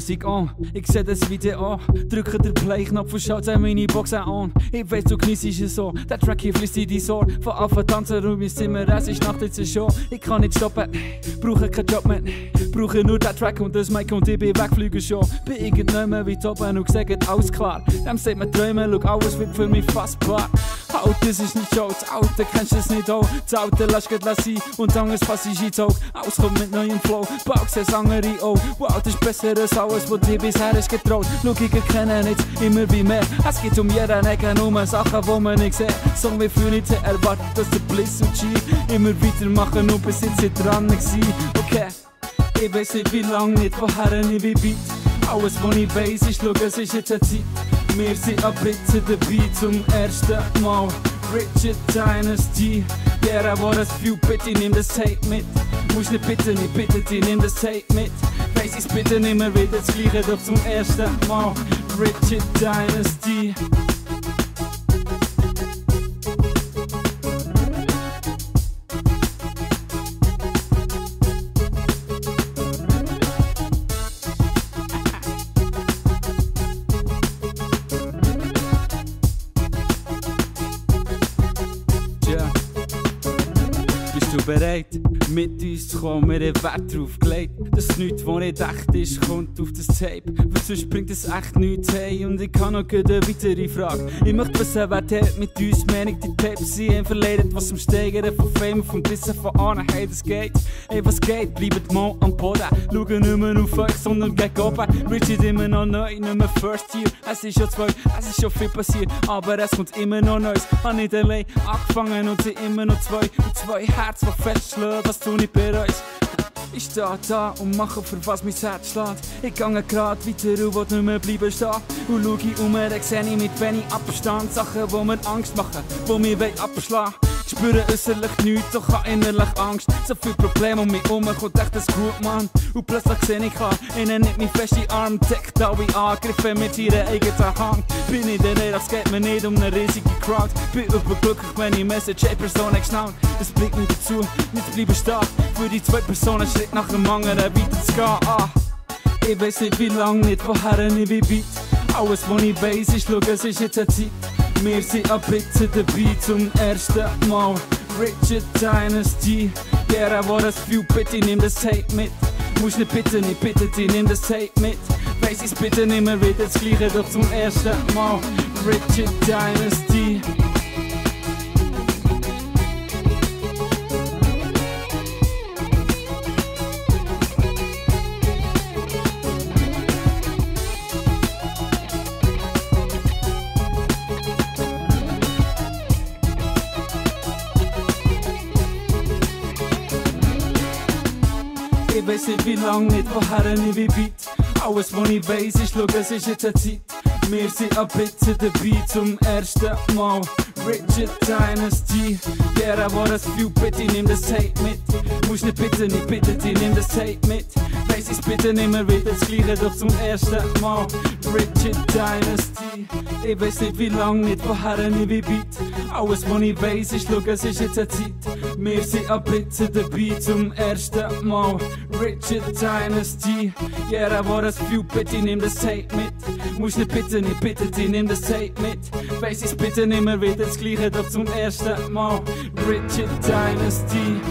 Musik an, ich seh das Video an. Drücke den Play-Knopf und schaut meine Box an. Ich weiss, du genießt es so, der Track hier fließt in die Ohr. Von Anfang tanzen und wir sind es ist Nacht jetzt schon. Ich kann nicht stoppen, brauche keinen Job mehr. Brauche nur den Track und das Mic und ich bin wegfliegen schon. Bin irgendjemand weit oben und gesagt, alles klar. Dem sagt man träumen, schau, alles wird für mich fassbar. Halt, das ist nicht Show, das Alte kennst du es nicht auch. Das Alte lässt grad sein und anders fass ich ins Auge. Alles kommt mit neuem Flow, Bauch seh's andere auch. Wow, das ist besser als alles, was dir bisher ist getraut. Schau, ich erkenne nicht immer wie mehr. Es geht um jeden Ecke, nur Sachen, die man nicht sieht. Song wie früher nicht erwartet, dass der Bliss und G immer weitermachen und bis jetzt nicht dran gewesen. Okay, ich weiss nicht wie lang, nicht woher ich bin weit. Alles, was ich weiss, ist, schau, es ist jetzt eine Zeit. Wir sind ab jetzt dabei zum ersten Mal. Richard Dynasty. Jeder, der das fühlt, bitte nimm das Tape mit. Musst nicht bitten, ich bitte dich, nimm das Tape mit. Weiss ich's bitte nimmer wieder das Gleiche, doch zum ersten Mal. Richard Dynasty. Bist du bereit, mit uns zu kommen? Wir haben Wert drauf gelegt, dass nichts, was nicht echt ist, kommt auf das Tape. Weil sonst bringt es echt nichts hey. Und ich kann noch eine weitere Frage. Ich möchte wissen, wer hat mit uns Meinung die Tapes sind verleidet, was zum Steigern von Fame, vom Wissen von an. Hey, das geht, ey, was geht? Bleibt mal am Boden. Schauen nicht mehr auf euch, sondern gegen oben. Richard immer noch neu, nicht mehr First Year. Es ist schon 2, es ist schon viel passiert, aber es kommt immer noch Neues. Hab nicht allein angefangen und sind immer noch 2. Und 2 Herzen, die festschlagen, das tu ich bereut. Ich steh da und mache, für was mein Herz schlägt. Ich gehe grad weiter und will nicht mehr bleiben stehen. Und schau ich dann seh ich mit wenig Abstand Sachen, die mir Angst machen, die mich abschlagen. Ich spüre äußerlich nichts, doch hab innerlich Angst. So viel Probleme um mich herum, kommt echt das gut, Mann. Und plötzlich seh ich an, innen nicht mein feste Arm, deckt alle Angriffe mit ihren eigenen Hand. Bin ich der Rede, es geht mir nicht um eine riesige Crowd. Bin überglücklich, wenn ich Message eine Person geschnallt. Es bringt mich dazu, nicht zu bleiben stehen. Für die 2 Personen Schritt nach dem anderen weiterzugehen. Ich weiss nicht wie lang, nicht woher ich bin weit. Alles, was ich weiss, ist, schau, es ist jetzt eine Zeit. Wir sind ab jetzt dabei zum ersten Mal. Richard Dynasty. Jeder, der das fühlt, bitte nimm das Tape mit. Musst nicht bitten, ich bitte dich, nimm das Tape mit. Weiss ich's bitte nimmer wieder das Gleiche, doch zum ersten Mal. Richard Dynasty. Ich weiss nicht wie lang, nicht woher ich bin weit. Alles, was ich weiss, ist, schau, es ist jetzt eine Zeit. Wir sind ab jetzt dabei zum ersten Mal. Richard Dynasty. Jeder, der das fühlt, bitte nimm das Tape mit. Musst nicht bitten, ich bitte dich, nimm das Tape mit. Weiss ich's bitte nimmer wieder das Gleiche, doch zum ersten Mal. Richard Dynasty. Ich weiss nicht wie lang, nicht woher ich bin weit. Alles, was ich weiss, ist, schau, es ist jetzt eine Zeit. Wir sind ab jetzt dabei zum ersten Mal. Richard Dynasty. Jeder, der das fühlt, bitte nimm das Tape mit. Musst nicht bitten, ich bitte dich, nimm das Tape mit. Weiss ich's bitte nimmer wieder das Gleiche, doch zum ersten Mal. Richard Dynasty.